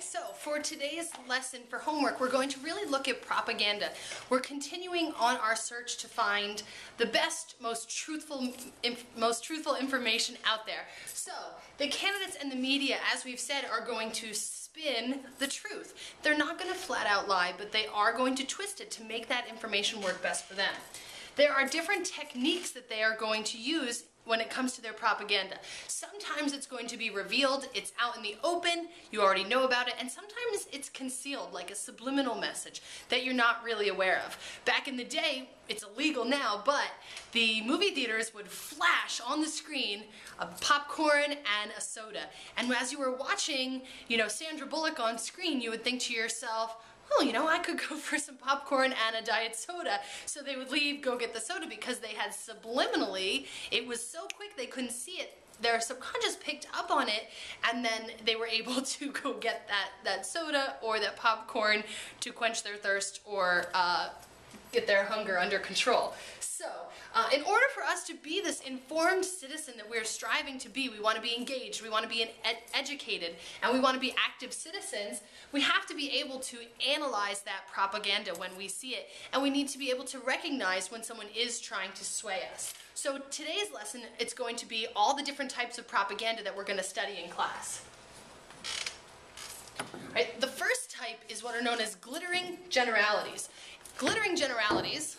So for today's lesson for homework, we're going to really look at propaganda. We're continuing on our search to find the best, most truthful information out there. So the candidates and the media, as we've said, are going to spin the truth. They're not going to flat out lie, but they are going to twist it to make that information work best for them. There are different techniques that they are going to use when it comes to their propaganda. Sometimes it's going to be revealed, it's out in the open, you already know about it, and sometimes it's concealed, like a subliminal message that you're not really aware of. Back in the day, it's illegal now, but the movie theaters would flash on the screen a popcorn and a soda. And as you were watching, Sandra Bullock on screen, you would think to yourself, oh, I could go for some popcorn and a diet soda. So they would leave, go get the soda, because they had subliminally, it was so quick they couldn't see it. Their subconscious picked up on it, and then they were able to go get that soda or that popcorn to quench their thirst or get their hunger under control. So, in order for us to be this informed citizen that we're striving to be, we want to be engaged, we want to be educated, and we want to be active citizens, we have to be able to analyze that propaganda when we see it, and we need to be able to recognize when someone is trying to sway us. So today's lesson, it's going to be all the different types of propaganda that we're going to study in class. Right, the first type is what are known as glittering generalities. Glittering generalities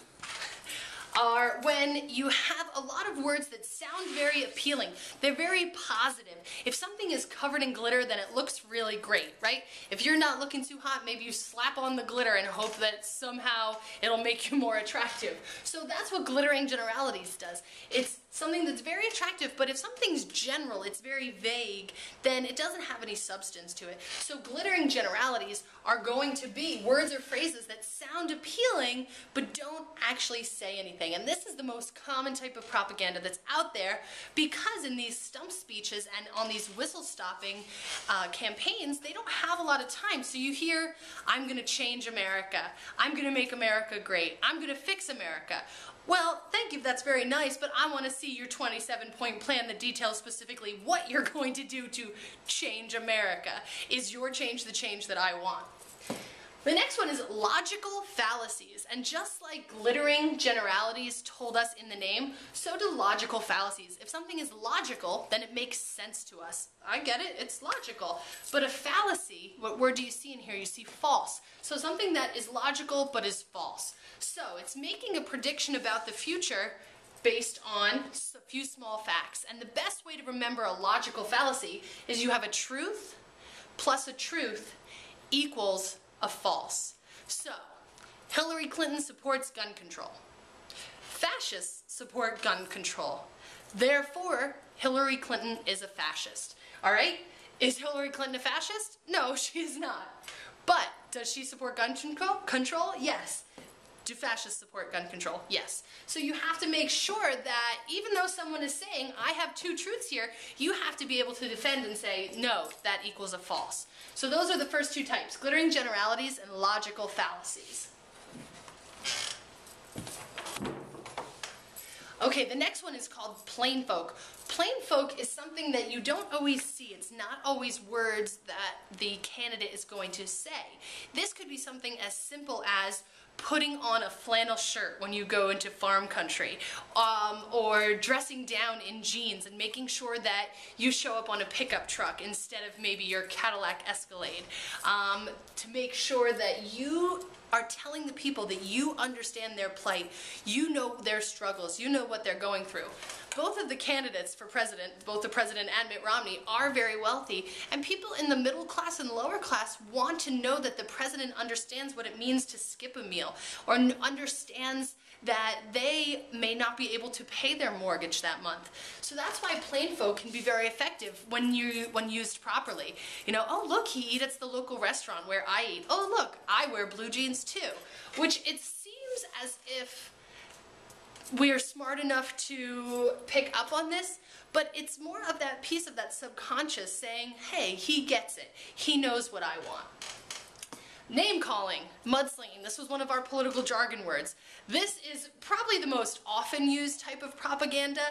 are when you have a lot of words that sound very appealing. They're very positive. If something is covered in glitter, then it looks really great, right? If you're not looking too hot, maybe you slap on the glitter and hope that somehow it'll make you more attractive. So that's what glittering generalities does. It's something that's very attractive, but if something's general, it's very vague, then it doesn't have any substance to it. So glittering generalities are going to be words or phrases that sound appealing, but don't actually say anything. And this is the most common type of propaganda that's out there, because in these stump speeches and on these whistle-stopping campaigns, they don't have a lot of time. So you hear, I'm going to change America, I'm going to make America great, I'm going to fix America. Well, thank you, that's very nice, but I want to see your 27-point plan that details specifically what you're going to do to change America. Is your change the change that I want? The next one is logical fallacies, and just like glittering generalities told us in the name, so do logical fallacies. If something is logical, then it makes sense to us. I get it, it's logical. But a fallacy, what word do you see in here? You see false. So something that is logical but is false. So it's making a prediction about the future based on a few small facts. And the best way to remember a logical fallacy is you have a truth plus a truth equals a false. So, Hillary Clinton supports gun control. Fascists support gun control. Therefore, Hillary Clinton is a fascist. All right? Is Hillary Clinton a fascist? No, she is not. But does she support gun control? Yes. Do fascists support gun control? Yes. So you have to make sure that even though someone is saying, I have two truths here, you have to be able to defend and say, no, that equals a false. So those are the first two types, glittering generalities and logical fallacies. Okay, the next one is called plain folk. Plain folk is something that you don't always see. It's not always words that the candidate is going to say. This could be something as simple as putting on a flannel shirt when you go into farm country, or dressing down in jeans and making sure that you show up on a pickup truck instead of maybe your Cadillac Escalade, to make sure that you are telling the people that you understand their plight, you know their struggles, you know what they're going through. Both of the candidates for president, both the president and Mitt Romney, are very wealthy, and people in the middle class and lower class want to know that the president understands what it means to skip a meal, or understands that they may not be able to pay their mortgage that month. So that's why plain folk can be very effective when used properly. Oh look, he eats at the local restaurant where I eat. Oh look, I wear blue jeans too. Which it seems as if we're smart enough to pick up on this, but it's more of that piece of that subconscious saying, hey, he gets it. He knows what I want. Name calling, mudslinging, this was one of our political jargon words. This is probably the most often used type of propaganda.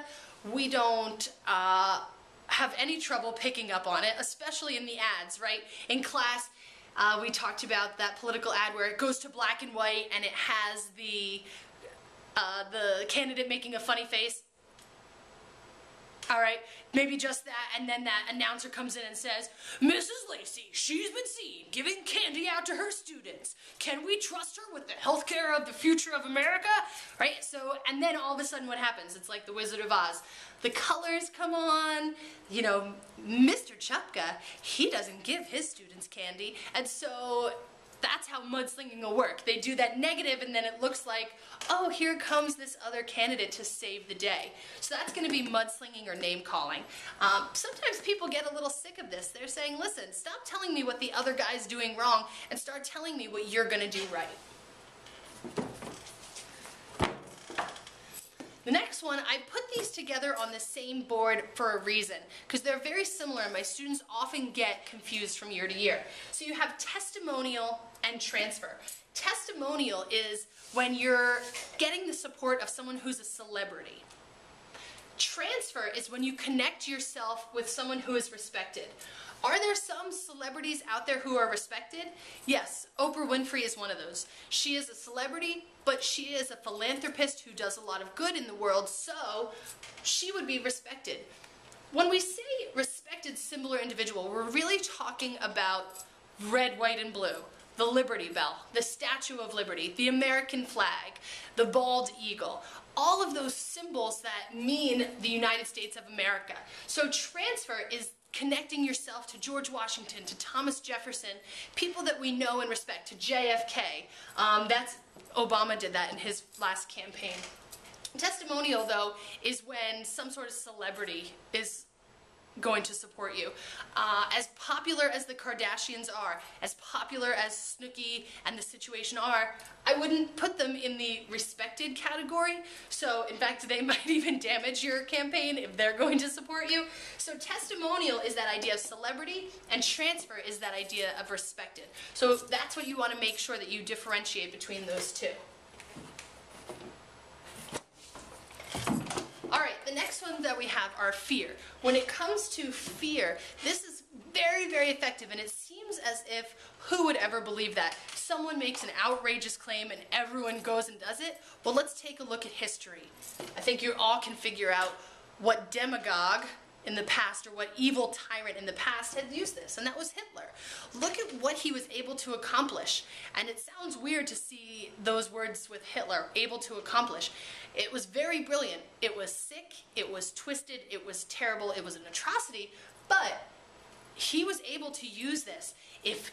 We don't have any trouble picking up on it, especially in the ads, right? In class, we talked about that political ad where it goes to black and white and it has the candidate making a funny face. All right, maybe just that, and then that announcer comes in and says, Mrs. Lacey, she's been seen giving candy out to her students. Can we trust her with the healthcare of the future of America? Right, so, and then all of a sudden what happens? It's like the Wizard of Oz. The colors come on, you know, Mr. Chupka, he doesn't give his students candy, and so that's how mudslinging will work. They do that negative and then it looks like, oh, here comes this other candidate to save the day. So that's going to be mudslinging or name calling. Sometimes people get a little sick of this. They're saying, listen, stop telling me what the other guy's doing wrong and start telling me what you're going to do right. The next one, I put these together on the same board for a reason, because they're very similar and my students often get confused from year to year. So you have testimonial and transfer. Testimonial is when you're getting the support of someone who's a celebrity. Transfer is when you connect yourself with someone who is respected. Are there some celebrities out there who are respected? Yes, Oprah Winfrey is one of those. She is a celebrity, but she is a philanthropist who does a lot of good in the world, so she would be respected. When we say respected, similar individual, we're really talking about red, white, and blue. The Liberty Bell, the Statue of Liberty, the American flag, the bald eagle, all of those symbols that mean the United States of America. So transfer is connecting yourself to George Washington, to Thomas Jefferson, people that we know and respect, to JFK. Obama did that in his last campaign. Testimonial, though, is when some sort of celebrity is going to support you. As popular as the Kardashians are, as popular as Snooki and The Situation are, I wouldn't put them in the respected category. So, in fact, they might even damage your campaign if they're going to support you. So testimonial is that idea of celebrity, and transfer is that idea of respected. So that's what you want to make sure that you differentiate between those two. Alright, the next one that we have are fear. When it comes to fear, this is very, very effective, and it seems as if who would ever believe that? Someone makes an outrageous claim and everyone goes and does it? Well, let's take a look at history. I think you all can figure out what demagogue in the past, or what evil tyrant in the past had used this, and that was Hitler. Look at what he was able to accomplish, and it sounds weird to see those words with Hitler, able to accomplish. It was very brilliant. It was sick, it was twisted, it was terrible, it was an atrocity, but he was able to use this. If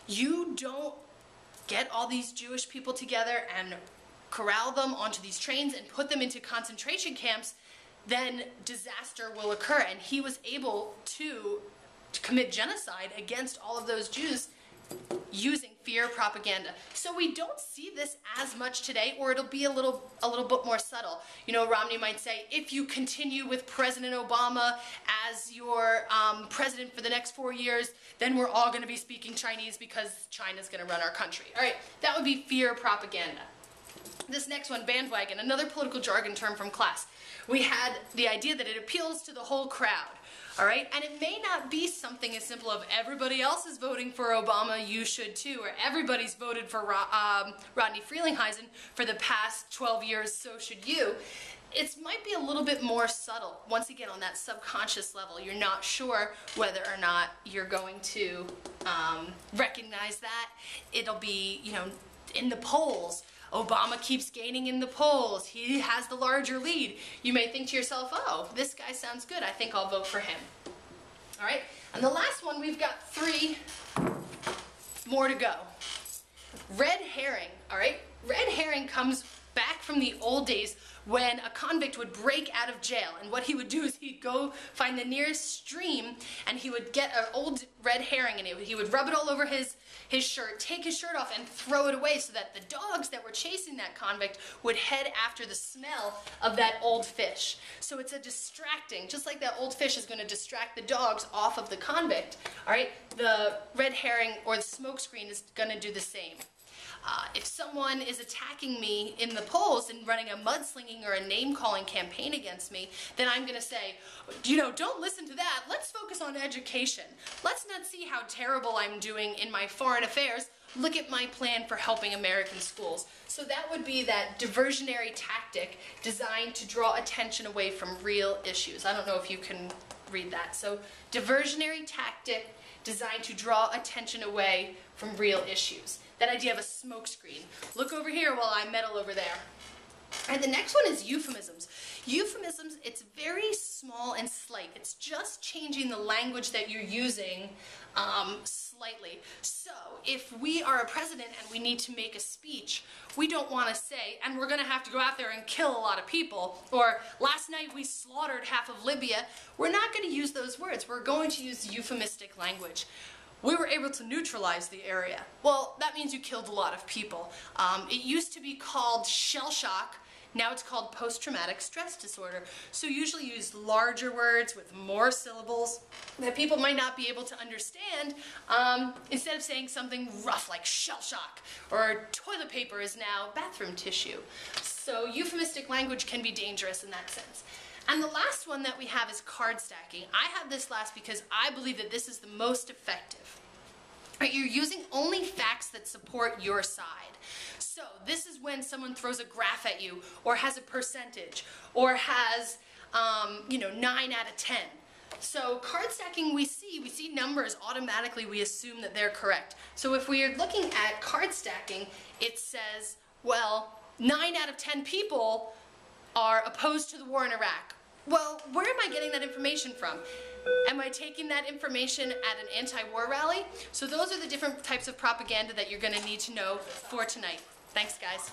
you don't get all these Jewish people together and corral them onto these trains and put them into concentration camps, then disaster will occur. And he was able to commit genocide against all of those Jews using fear propaganda. So we don't see this as much today, or it'll be a little bit more subtle. You know, Romney might say, if you continue with President Obama as your president for the next 4 years, then we're all going to be speaking Chinese because China's going to run our country. All right, that would be fear propaganda. This next one, bandwagon, another political jargon term from class. We had the idea that it appeals to the whole crowd, all right? And it may not be something as simple of everybody else is voting for Obama, you should too, or everybody's voted for Rodney Frelinghuysen for the past 12 years, so should you. It might be a little bit more subtle, once again, on that subconscious level. You're not sure whether or not you're going to recognize that. It'll be, you know, in the polls. Obama keeps gaining in the polls. He has the larger lead. You may think to yourself, oh, this guy sounds good. I think I'll vote for him. All right? And the last one, we've got 3 more to go. Red herring, all right? Red herring comes back from the old days when a convict would break out of jail, and what he would do is he'd go find the nearest stream and he would get an old red herring and he would rub it all over his shirt, take his shirt off and throw it away so that the dogs that were chasing that convict would head after the smell of that old fish. So it's a distracting, just like that old fish is going to distract the dogs off of the convict, all right? The red herring or the smoke screen is going to do the same. If someone is attacking me in the polls and running a mudslinging or a name-calling campaign against me, then I'm going to say, you know, don't listen to that. Let's focus on education. Let's not see how terrible I'm doing in my foreign affairs. Look at my plan for helping American schools. So that would be that diversionary tactic designed to draw attention away from real issues. I don't know if you can read that. So diversionary tactic designed to draw attention away from real issues. That idea of a smokescreen. Look over here while I meddle over there. And the next one is euphemisms. Euphemisms, it's very small and slight. It's just changing the language that you're using slightly. So if we are a president and we need to make a speech, we don't want to say, and we're going to have to go out there and kill a lot of people, or last night we slaughtered half of Libya. We're not going to use those words. We're going to use euphemistic language. We were able to neutralize the area. Well, that means you killed a lot of people. It used to be called shell shock. Now it's called post-traumatic stress disorder. So usually use larger words with more syllables that people might not be able to understand, instead of saying something rough like shell shock, or toilet paper is now bathroom tissue. So euphemistic language can be dangerous in that sense. And the last one that we have is card stacking. I have this last because I believe that this is the most effective. Right, you're using only facts that support your side. So this is when someone throws a graph at you, or has a percentage, or has, 9 out of 10. So card stacking, we see numbers, automatically we assume that they're correct. So if we are looking at card stacking, it says, well, 9 out of 10 people are opposed to the war in Iraq. Well, where am I getting that information from? Am I taking that information at an anti-war rally? So those are the different types of propaganda that you're going to need to know for tonight. Thanks, guys.